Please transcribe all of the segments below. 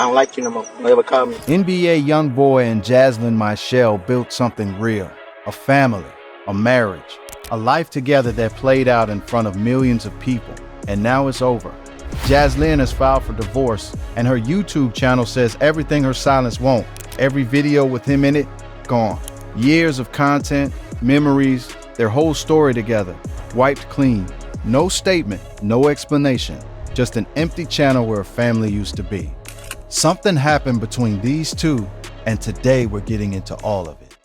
I don't like you no more. Don't ever call me. NBA Youngboy and Jaslyn Michelle built something real. A family, a marriage, a life together that played out in front of millions of people. And now it's over. Jaslyn has filed for divorce, and her YouTube channel says everything her silence won't. Every video with him in it, gone. Years of content, memories, their whole story together, wiped clean. No statement, no explanation, just an empty channel where a family used to be. Something happened between these two, and today we're getting into all of it.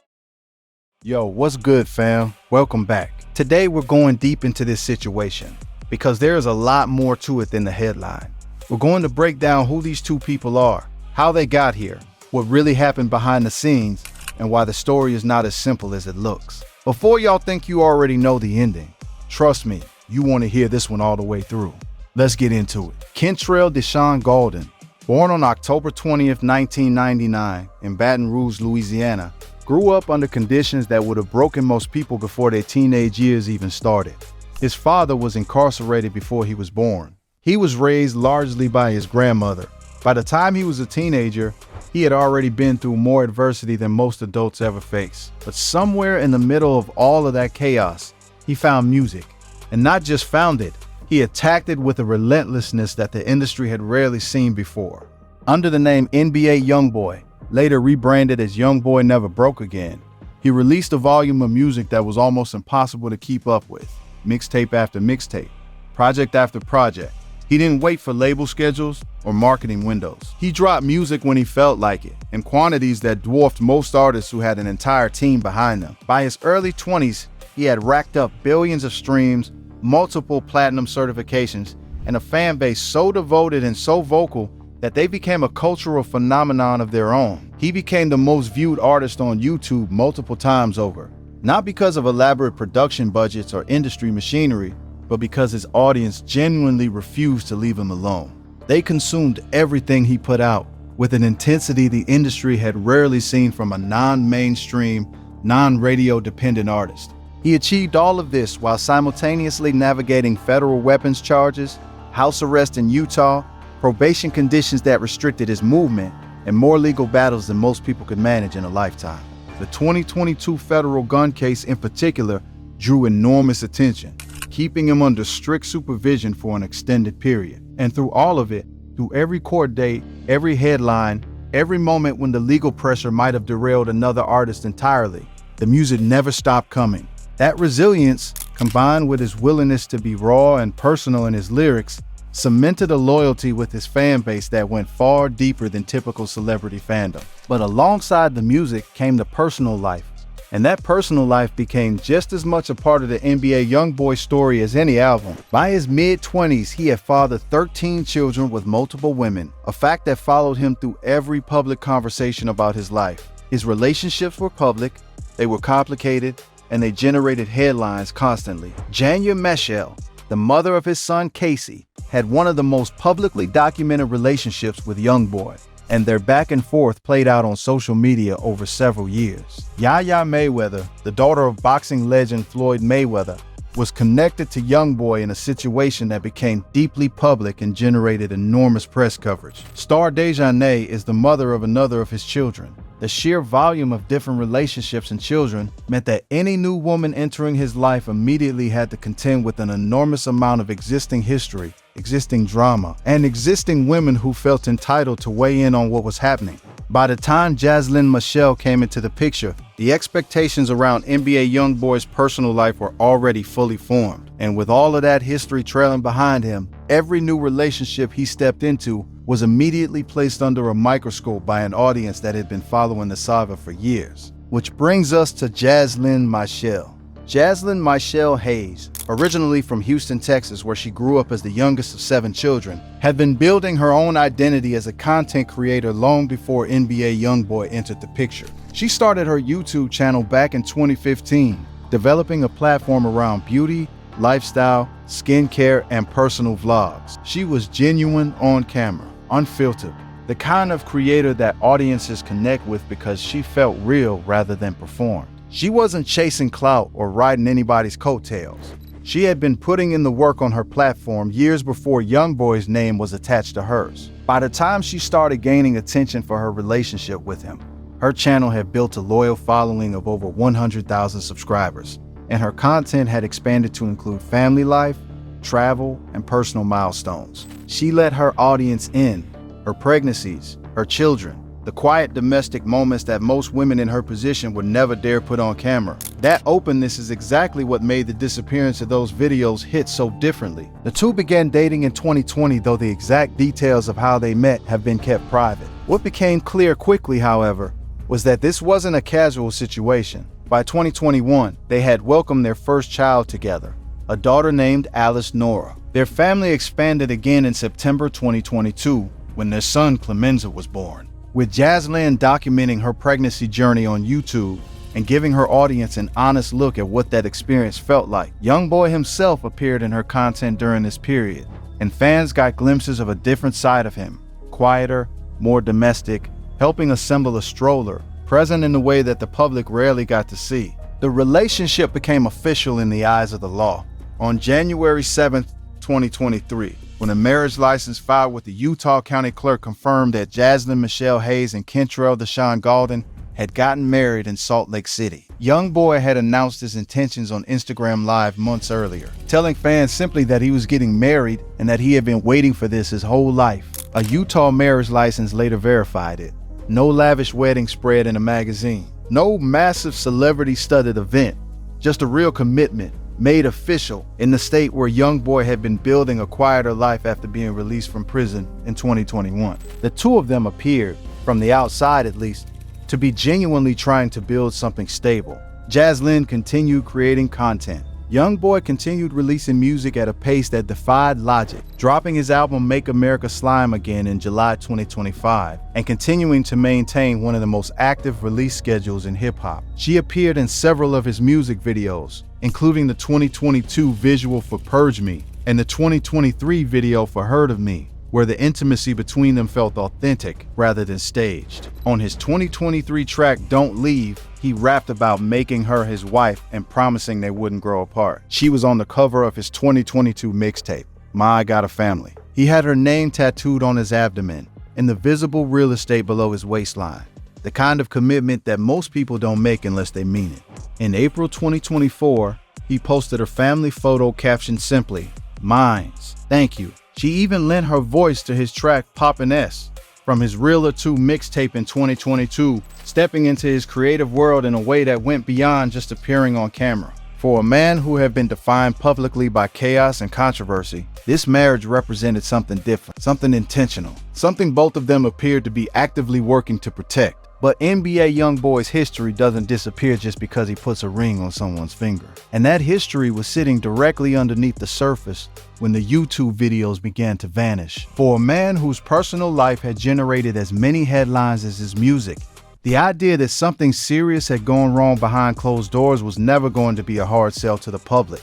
Yo, what's good, fam? Welcome back. Today we're going deep into this situation because there is a lot more to it than the headline. We're going to break down who these two people are, how they got here, what really happened behind the scenes, and why the story is not as simple as it looks. Before y'all think you already know the ending, trust me, you want to hear this one all the way through. Let's get into it. Kentrell Deshawn Gaulden, born on October 20th, 1999 in Baton Rouge, Louisiana, grew up under conditions that would have broken most people before their teenage years even started. His father was incarcerated before he was born. He was raised largely by his grandmother. By the time he was a teenager, he had already been through more adversity than most adults ever face. But somewhere in the middle of all of that chaos, he found music. And not just found it, he attacked it with a relentlessness that the industry had rarely seen before. Under the name NBA Youngboy, later rebranded as Youngboy Never Broke Again, he released a volume of music that was almost impossible to keep up with. Mixtape after mixtape, project after project. He didn't wait for label schedules or marketing windows. He dropped music when he felt like it, in quantities that dwarfed most artists who had an entire team behind them. By his early 20s, he had racked up billions of streams, multiple platinum certifications, and a fan base so devoted and so vocal that they became a cultural phenomenon of their own. He became the most viewed artist on YouTube multiple times over, not because of elaborate production budgets or industry machinery, but because his audience genuinely refused to leave him alone. They consumed everything he put out with an intensity the industry had rarely seen from a non-mainstream, non-radio dependent artist. He achieved all of this while simultaneously navigating federal weapons charges, house arrest in Utah, probation conditions that restricted his movement, and more legal battles than most people could manage in a lifetime. The 2022 federal gun case in particular drew enormous attention, keeping him under strict supervision for an extended period. And through all of it, through every court date, every headline, every moment when the legal pressure might have derailed another artist entirely, the music never stopped coming. That resilience, combined with his willingness to be raw and personal in his lyrics, cemented a loyalty with his fan base that went far deeper than typical celebrity fandom. But alongside the music came the personal life, and that personal life became just as much a part of the NBA Youngboy story as any album. By his mid-20s, he had fathered 13 children with multiple women, a fact that followed him through every public conversation about his life. His relationships were public, they were complicated, and they generated headlines constantly. Janya Michelle, the mother of his son Casey, had one of the most publicly documented relationships with Youngboy, and their back and forth played out on social media over several years. Yaya Mayweather, the daughter of boxing legend Floyd Mayweather, was connected to Youngboy in a situation that became deeply public and generated enormous press coverage. Star Dejanay is the mother of another of his children. The sheer volume of different relationships and children meant that any new woman entering his life immediately had to contend with an enormous amount of existing history, existing drama, and existing women who felt entitled to weigh in on what was happening. By the time Jaslyn Michelle came into the picture, the expectations around NBA Youngboy's personal life were already fully formed. And with all of that history trailing behind him, every new relationship he stepped into was immediately placed under a microscope by an audience that had been following the saga for years. Which brings us to Jaslyn Michelle. Jaslyn Michelle Hayes, originally from Houston, Texas, where she grew up as the youngest of 7 children, had been building her own identity as a content creator long before NBA Youngboy entered the picture. She started her YouTube channel back in 2015, developing a platform around beauty, lifestyle, skincare, and personal vlogs. She was genuine on camera, unfiltered, the kind of creator that audiences connect with because she felt real rather than performed. She wasn't chasing clout or riding anybody's coattails. She had been putting in the work on her platform years before Youngboy's name was attached to hers. By the time she started gaining attention for her relationship with him, her channel had built a loyal following of over 100,000 subscribers, and her content had expanded to include family life, travel, and personal milestones. She let her audience in, her pregnancies, her children, the quiet domestic moments that most women in her position would never dare put on camera. That openness is exactly what made the disappearance of those videos hit so differently. The two began dating in 2020, though the exact details of how they met have been kept private. What became clear quickly, however, was that this wasn't a casual situation. By 2021, they had welcomed their first child together, a daughter named Alice Nora. Their family expanded again in September 2022 when their son Clemenza was born. With Jaslyn documenting her pregnancy journey on YouTube and giving her audience an honest look at what that experience felt like, Youngboy himself appeared in her content during this period, and fans got glimpses of a different side of him, quieter, more domestic, helping assemble a stroller, present in a way that the public rarely got to see. The relationship became official in the eyes of the law on January 7th, 2023. When a marriage license filed with the Utah County Clerk confirmed that Jaslyn Michelle Hayes and Kentrell Deshaun Gaulden had gotten married in Salt Lake City. Youngboy had announced his intentions on Instagram Live months earlier, telling fans simply that he was getting married and that he had been waiting for this his whole life. A Utah marriage license later verified it. No lavish wedding spread in a magazine. No massive celebrity-studded event. Just a real commitment, made official in the state where Youngboy had been building a quieter life after being released from prison in 2021. The two of them appeared, from the outside at least, to be genuinely trying to build something stable. Jaslyn continued creating content. Youngboy continued releasing music at a pace that defied logic, dropping his album Make America Slime Again in July 2025, and continuing to maintain one of the most active release schedules in hip-hop. She appeared in several of his music videos, including the 2022 visual for Purge Me and the 2023 video for Heard of Me, where the intimacy between them felt authentic rather than staged. On his 2023 track Don't Leave, he rapped about making her his wife and promising they wouldn't grow apart. She was on the cover of his 2022 mixtape, My Got a Family. He had her name tattooed on his abdomen and the visible real estate below his waistline, the kind of commitment that most people don't make unless they mean it. In April 2024, he posted a family photo captioned simply, "Mines, thank you." She even lent her voice to his track Poppin' S from his Realer 2 mixtape in 2022, stepping into his creative world in a way that went beyond just appearing on camera. For a man who had been defined publicly by chaos and controversy, this marriage represented something different, something intentional, something both of them appeared to be actively working to protect. But NBA Youngboy's history doesn't disappear just because he puts a ring on someone's finger. And that history was sitting directly underneath the surface when the YouTube videos began to vanish. For a man whose personal life had generated as many headlines as his music, the idea that something serious had gone wrong behind closed doors was never going to be a hard sell to the public.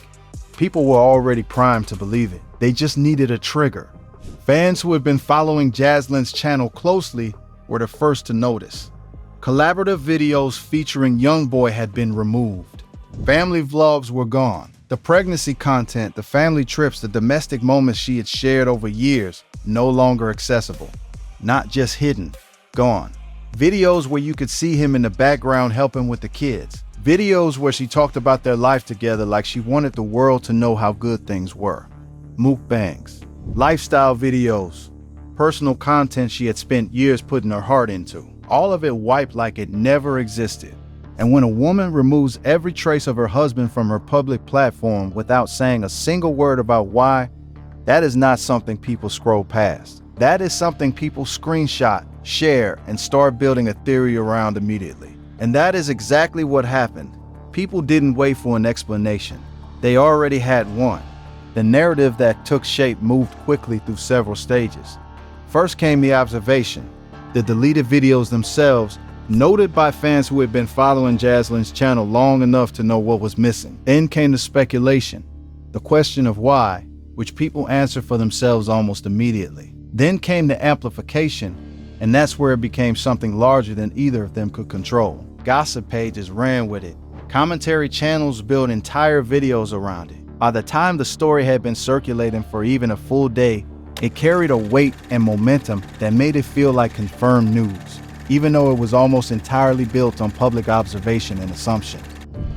People were already primed to believe it. They just needed a trigger. Fans who had been following Jaslyn's channel closely were the first to notice. Collaborative videos featuring Youngboy had been removed. Family vlogs were gone. The pregnancy content, the family trips, the domestic moments she had shared over years, no longer accessible. Not just hidden, gone. Videos where you could see him in the background helping with the kids. Videos where she talked about their life together like she wanted the world to know how good things were. Mukbangs, lifestyle videos, personal content she had spent years putting her heart into. All of it wiped like it never existed. And when a woman removes every trace of her husband from her public platform without saying a single word about why, that is not something people scroll past. That is something people screenshot, share, and start building a theory around immediately. And that is exactly what happened. People didn't wait for an explanation. They already had one. The narrative that took shape moved quickly through several stages. First came the observation. The deleted videos themselves, noted by fans who had been following Jaslyn's channel long enough to know what was missing. Then came the speculation, the question of why, which people answered for themselves almost immediately. Then came the amplification, and that's where it became something larger than either of them could control. Gossip pages ran with it. Commentary channels built entire videos around it. By the time the story had been circulating for even a full day, it carried a weight and momentum that made it feel like confirmed news, even though it was almost entirely built on public observation and assumption.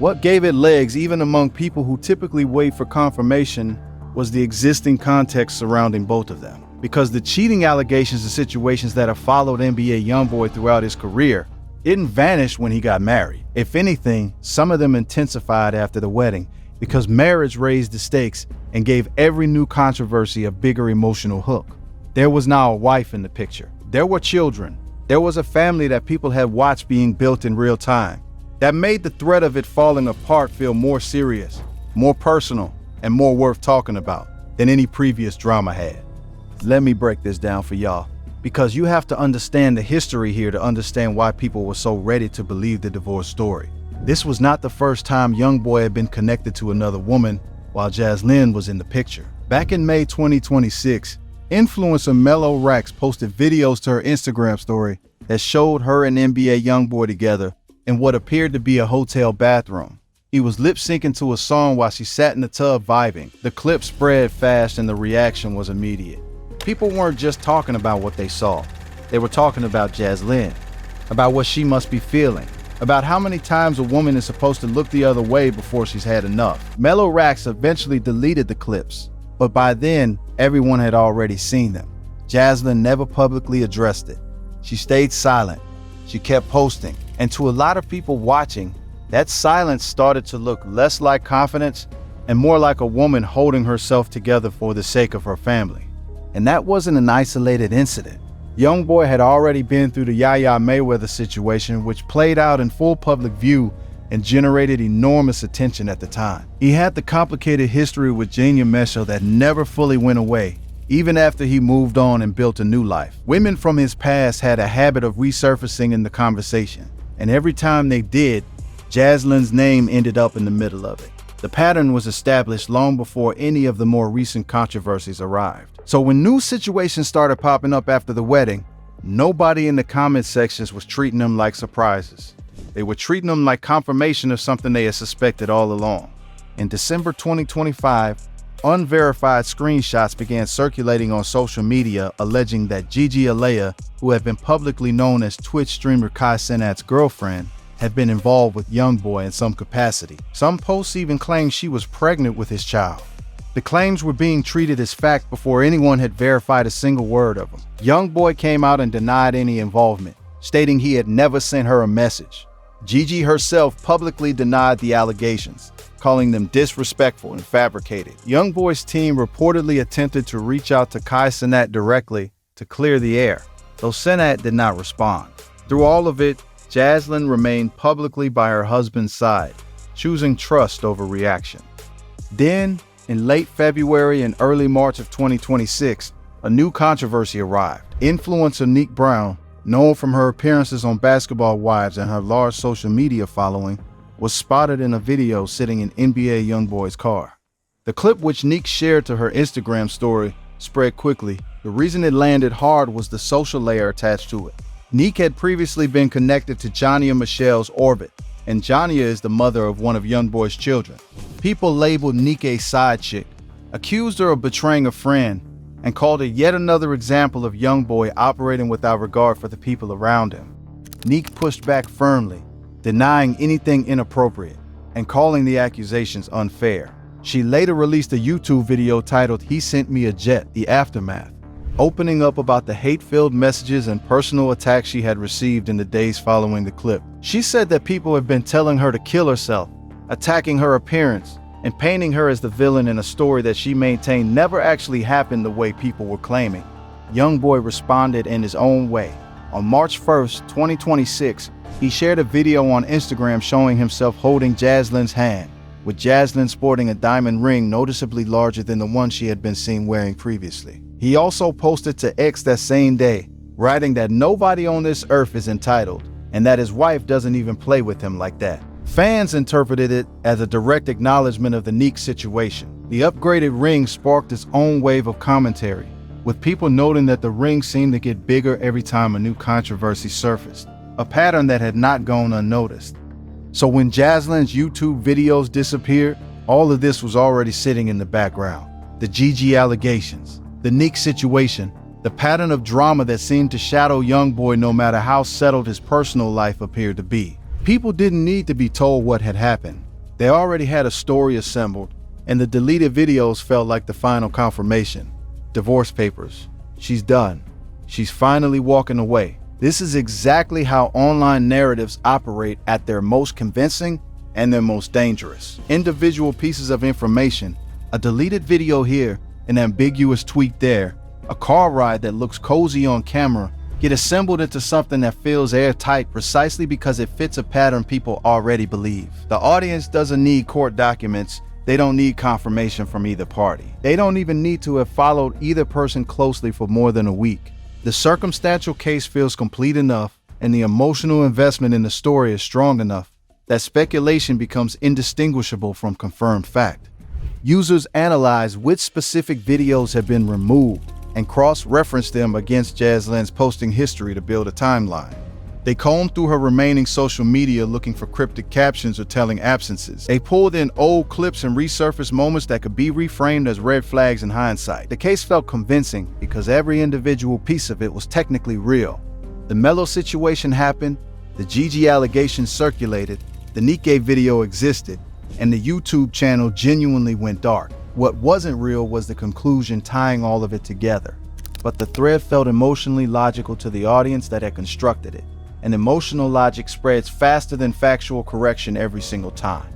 What gave it legs, even among people who typically wait for confirmation, was the existing context surrounding both of them. Because the cheating allegations and situations that have followed NBA Youngboy throughout his career didn't vanish when he got married. If anything, some of them intensified after the wedding, because marriage raised the stakes and gave every new controversy a bigger emotional hook. There was now a wife in the picture. There were children. There was a family that people had watched being built in real time. That made the threat of it falling apart feel more serious, more personal, and more worth talking about than any previous drama had. Let me break this down for y'all, because you have to understand the history here to understand why people were so ready to believe the divorce story. This was not the first time Youngboy had been connected to another woman while Jaslyn was in the picture. Back in May 2026, influencer Mellow Rax posted videos to her Instagram story that showed her and NBA Youngboy together in what appeared to be a hotel bathroom. He was lip-syncing to a song while she sat in the tub vibing. The clip spread fast and the reaction was immediate. People weren't just talking about what they saw. They were talking about Jaslyn, about what she must be feeling, about how many times a woman is supposed to look the other way before she's had enough. Mellow Rax eventually deleted the clips, but by then, everyone had already seen them. Jaslyn never publicly addressed it. She stayed silent. She kept posting. And to a lot of people watching, that silence started to look less like confidence and more like a woman holding herself together for the sake of her family. And that wasn't an isolated incident. Youngboy had already been through the Yaya Mayweather situation, which played out in full public view and generated enormous attention at the time. He had the complicated history with Genia Mesho that never fully went away, even after he moved on and built a new life. Women from his past had a habit of resurfacing in the conversation, and every time they did, Jaslyn's name ended up in the middle of it. The pattern was established long before any of the more recent controversies arrived. So when new situations started popping up after the wedding, nobody in the comment sections was treating them like surprises. They were treating them like confirmation of something they had suspected all along. In December 2025, unverified screenshots began circulating on social media alleging that Gigi Alea, who had been publicly known as Twitch streamer Kai Cenat's girlfriend, had been involved with Youngboy in some capacity. Some posts even claimed she was pregnant with his child. The claims were being treated as fact before anyone had verified a single word of them. Youngboy came out and denied any involvement, stating he had never sent her a message. Gigi herself publicly denied the allegations, calling them disrespectful and fabricated. Youngboy's team reportedly attempted to reach out to Kai Cenat directly to clear the air, though Cenat did not respond. Through all of it, Jaslyn remained publicly by her husband's side, choosing trust over reaction. Then, in late February and early March of 2026, a new controversy arrived. Influencer Neek Brown, known from her appearances on Basketball Wives and her large social media following, was spotted in a video sitting in NBA Youngboy's car. The clip, which Neek shared to her Instagram story, spread quickly. The reason it landed hard was the social layer attached to it. Neek had previously been connected to Jonia Michelle's orbit, and Jonia is the mother of one of Youngboy's children. People labeled Neek a side chick, accused her of betraying a friend, and called it yet another example of Youngboy operating without regard for the people around him. Neek pushed back firmly, denying anything inappropriate and calling the accusations unfair. She later released a YouTube video titled "He Sent Me a Jet: The Aftermath," opening up about the hate-filled messages and personal attacks she had received in the days following the clip. She said that people have been telling her to kill herself, attacking her appearance, and painting her as the villain in a story that she maintained never actually happened the way people were claiming. Youngboy responded in his own way. On March 1st, 2026, he shared a video on Instagram showing himself holding Jaslyn's hand, with Jaslyn sporting a diamond ring noticeably larger than the one she had been seen wearing previously. He also posted to X that same day, writing that nobody on this earth is entitled, and that his wife doesn't even play with him like that. Fans interpreted it as a direct acknowledgement of the Neek situation. The upgraded ring sparked its own wave of commentary, with people noting that the ring seemed to get bigger every time a new controversy surfaced, a pattern that had not gone unnoticed. So when Jaslyn's YouTube videos disappeared, All of this was already sitting in the background. The Gigi allegations, the Nick situation, the pattern of drama that seemed to shadow Youngboy no matter how settled his personal life appeared to be. People didn't need to be told what had happened. They already had a story assembled, and the deleted videos felt like the final confirmation. Divorce papers. She's done. She's finally walking away. This is exactly how online narratives operate at their most convincing and their most dangerous. Individual pieces of information, a deleted video here, an ambiguous tweet there, a car ride that looks cozy on camera, get assembled into something that feels airtight precisely because it fits a pattern people already believe. The audience doesn't need court documents. They don't need confirmation from either party. They don't even need to have followed either person closely for more than a week. The circumstantial case feels complete enough, and the emotional investment in the story is strong enough that speculation becomes indistinguishable from confirmed fact. Users analyze which specific videos have been removed and cross-reference them against Jazlynn's posting history to build a timeline. They combed through her remaining social media looking for cryptic captions or telling absences. They pulled in old clips and resurfaced moments that could be reframed as red flags in hindsight. The case felt convincing because every individual piece of it was technically real. The Mello situation happened, the Gigi allegations circulated, the Nikkei video existed, and the YouTube channel genuinely went dark. What wasn't real was the conclusion tying all of it together. But the thread felt emotionally logical to the audience that had constructed it. And emotional logic spreads faster than factual correction every single time.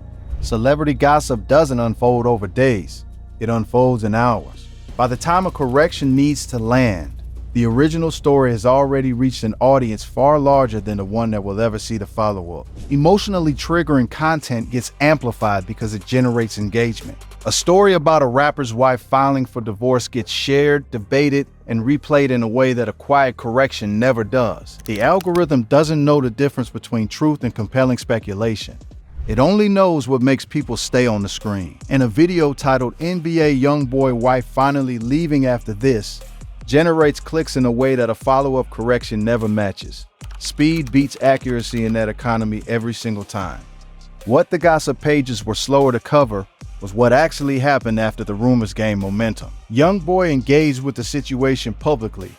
Celebrity gossip doesn't unfold over days. It unfolds in hours. By the time a correction needs to land, the original story has already reached an audience far larger than the one that will ever see the follow-up. Emotionally triggering content gets amplified because it generates engagement. A story about a rapper's wife filing for divorce gets shared, debated, and replayed in a way that a quiet correction never does. The algorithm doesn't know the difference between truth and compelling speculation. It only knows what makes people stay on the screen. And a video titled NBA Youngboy Wife Finally Leaving After This generates clicks in a way that a follow-up correction never matches. Speed beats accuracy in that economy every single time. What the gossip pages were slower to cover was what actually happened after the rumors gained momentum. Youngboy engaged with the situation publicly,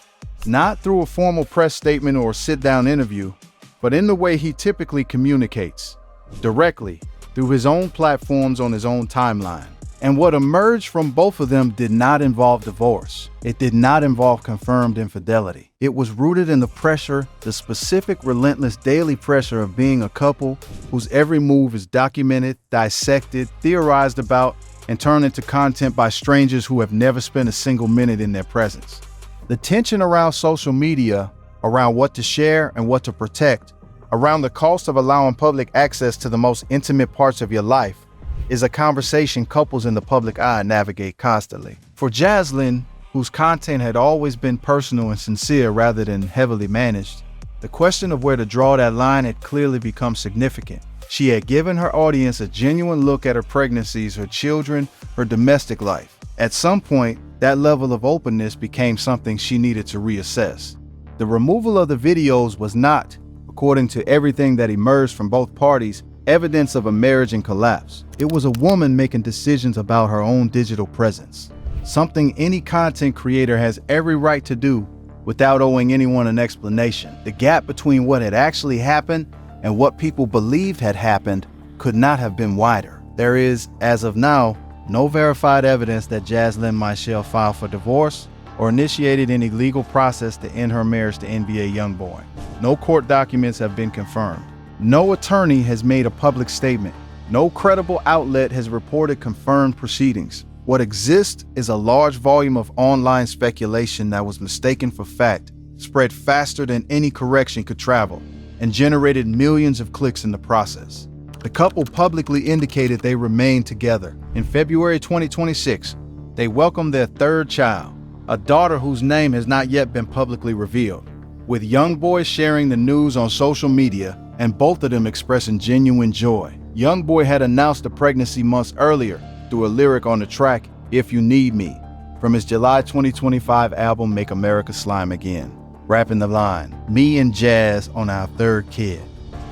not through a formal press statement or a sit-down interview, but in the way he typically communicates, directly, through his own platforms on his own timeline. And what emerged from both of them did not involve divorce. It did not involve confirmed infidelity. It was rooted in the pressure, the specific, relentless daily pressure of being a couple whose every move is documented, dissected, theorized about, and turned into content by strangers who have never spent a single minute in their presence. The tension around social media, around what to share and what to protect, around the cost of allowing public access to the most intimate parts of your life, is a conversation couples in the public eye navigate constantly. For Jazlynn, whose content had always been personal and sincere rather than heavily managed, the question of where to draw that line had clearly become significant. She had given her audience a genuine look at her pregnancies, her children, her domestic life. At some point, that level of openness became something she needed to reassess. The removal of the videos was not, according to everything that emerged from both parties, evidence of a marriage in collapse. It was a woman making decisions about her own digital presence, something any content creator has every right to do without owing anyone an explanation. The gap between what had actually happened and what people believed had happened could not have been wider. There is, as of now, no verified evidence that Jazlynn Michelle filed for divorce or initiated any legal process to end her marriage to NBA Youngboy. No court documents have been confirmed. No attorney has made a public statement. No credible outlet has reported confirmed proceedings. What exists is a large volume of online speculation that was mistaken for fact, spread faster than any correction could travel, and generated millions of clicks in the process. The couple publicly indicated they remained together. In February 2026, they welcomed their third child, a daughter whose name has not yet been publicly revealed, with Youngboy sharing the news on social media and both of them expressing genuine joy. Youngboy had announced the pregnancy months earlier through a lyric on the track, "If You Need Me," from his July 2025 album, Make America Slime Again, rapping the line, "Me and Jazz on our third kid."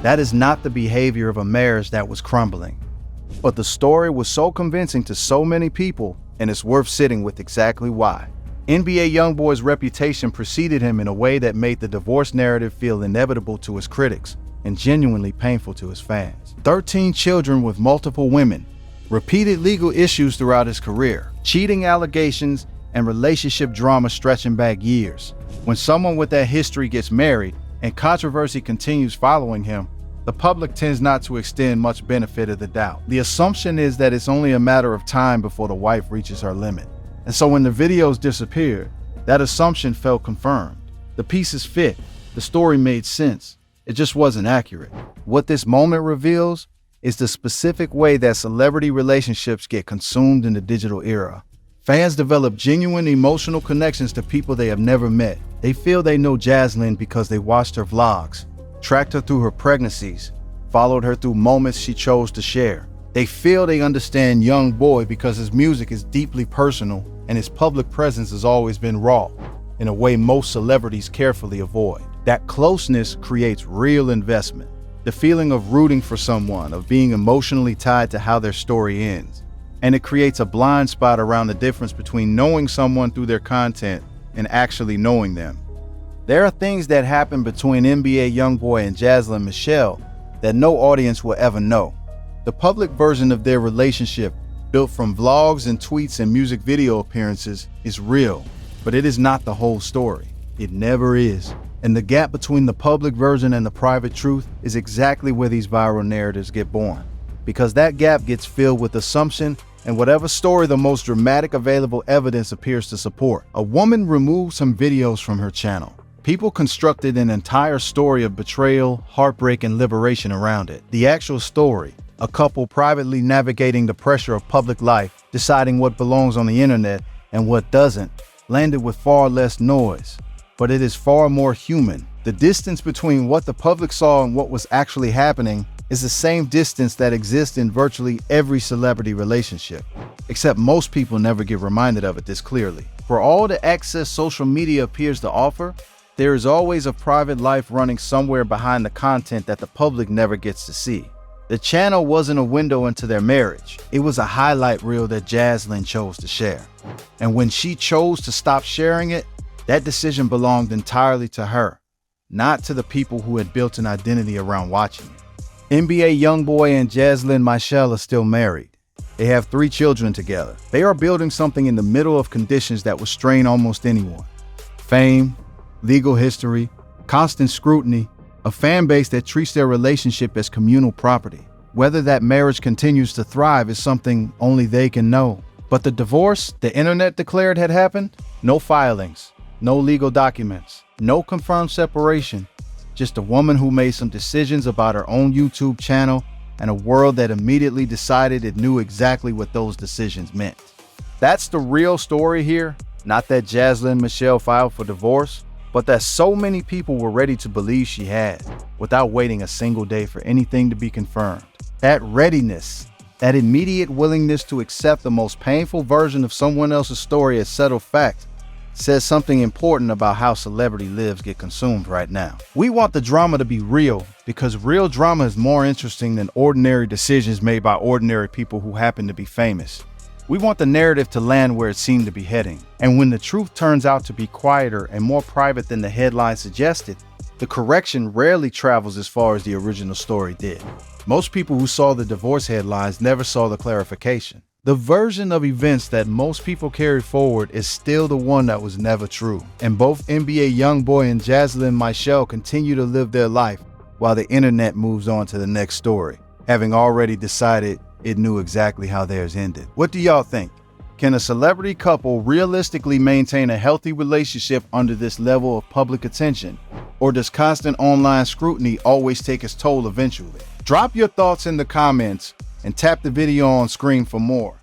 That is not the behavior of a marriage that was crumbling. But the story was so convincing to so many people, and it's worth sitting with exactly why. NBA Youngboy's reputation preceded him in a way that made the divorce narrative feel inevitable to his critics and genuinely painful to his fans. 13 children with multiple women, repeated legal issues throughout his career, cheating allegations, and relationship drama stretching back years. When someone with that history gets married and controversy continues following him, the public tends not to extend much benefit of the doubt. The assumption is that it's only a matter of time before the wife reaches her limit. And so when the videos disappeared, that assumption felt confirmed. The pieces fit, the story made sense. It just wasn't accurate. What this moment reveals is the specific way that celebrity relationships get consumed in the digital era. Fans develop genuine emotional connections to people they have never met. They feel they know Jaslyn because they watched her vlogs, tracked her through her pregnancies, followed her through moments she chose to share. They feel they understand Youngboy because his music is deeply personal and his public presence has always been raw, in a way most celebrities carefully avoid. That closeness creates real investment. The feeling of rooting for someone, of being emotionally tied to how their story ends. And it creates a blind spot around the difference between knowing someone through their content and actually knowing them. There are things that happen between NBA Youngboy and Jaslyn Michelle that no audience will ever know. The public version of their relationship, built from vlogs and tweets and music video appearances, is real, but it is not the whole story. It never is. And the gap between the public version and the private truth is exactly where these viral narratives get born. Because that gap gets filled with assumption and whatever story the most dramatic available evidence appears to support. A woman removed some videos from her channel. People constructed an entire story of betrayal, heartbreak, and liberation around it. The actual story, a couple privately navigating the pressure of public life, deciding what belongs on the internet and what doesn't, landed with far less noise. But it is far more human. The distance between what the public saw and what was actually happening is the same distance that exists in virtually every celebrity relationship, except most people never get reminded of it this clearly. For all the access social media appears to offer, there is always a private life running somewhere behind the content that the public never gets to see. The channel wasn't a window into their marriage. It was a highlight reel that Jaslyn chose to share. And when she chose to stop sharing it, that decision belonged entirely to her, not to the people who had built an identity around watching it. NBA Youngboy and Jaslyn Michelle are still married. They have 3 children together. They are building something in the middle of conditions that will strain almost anyone. Fame, legal history, constant scrutiny, a fan base that treats their relationship as communal property. Whether that marriage continues to thrive is something only they can know. But the divorce the internet declared had happened? No filings, no legal documents, no confirmed separation. Just a woman who made some decisions about her own YouTube channel and a world that immediately decided it knew exactly what those decisions meant. That's the real story here. Not that Jaslyn Michelle filed for divorce, but that so many people were ready to believe she had, without waiting a single day for anything to be confirmed. That readiness, that immediate willingness to accept the most painful version of someone else's story as settled fact, says something important about how celebrity lives get consumed right now. We want the drama to be real because real drama is more interesting than ordinary decisions made by ordinary people who happen to be famous. We want the narrative to land where it seemed to be heading. And when the truth turns out to be quieter and more private than the headline suggested, the correction rarely travels as far as the original story did. Most people who saw the divorce headlines never saw the clarification. The version of events that most people carry forward is still the one that was never true. And both NBA Youngboy and Jaslyn Michelle continue to live their life while the internet moves on to the next story, having already decided it knew exactly how theirs ended. What do y'all think? Can a celebrity couple realistically maintain a healthy relationship under this level of public attention? Or does constant online scrutiny always take its toll eventually? Drop your thoughts in the comments and tap the video on screen for more.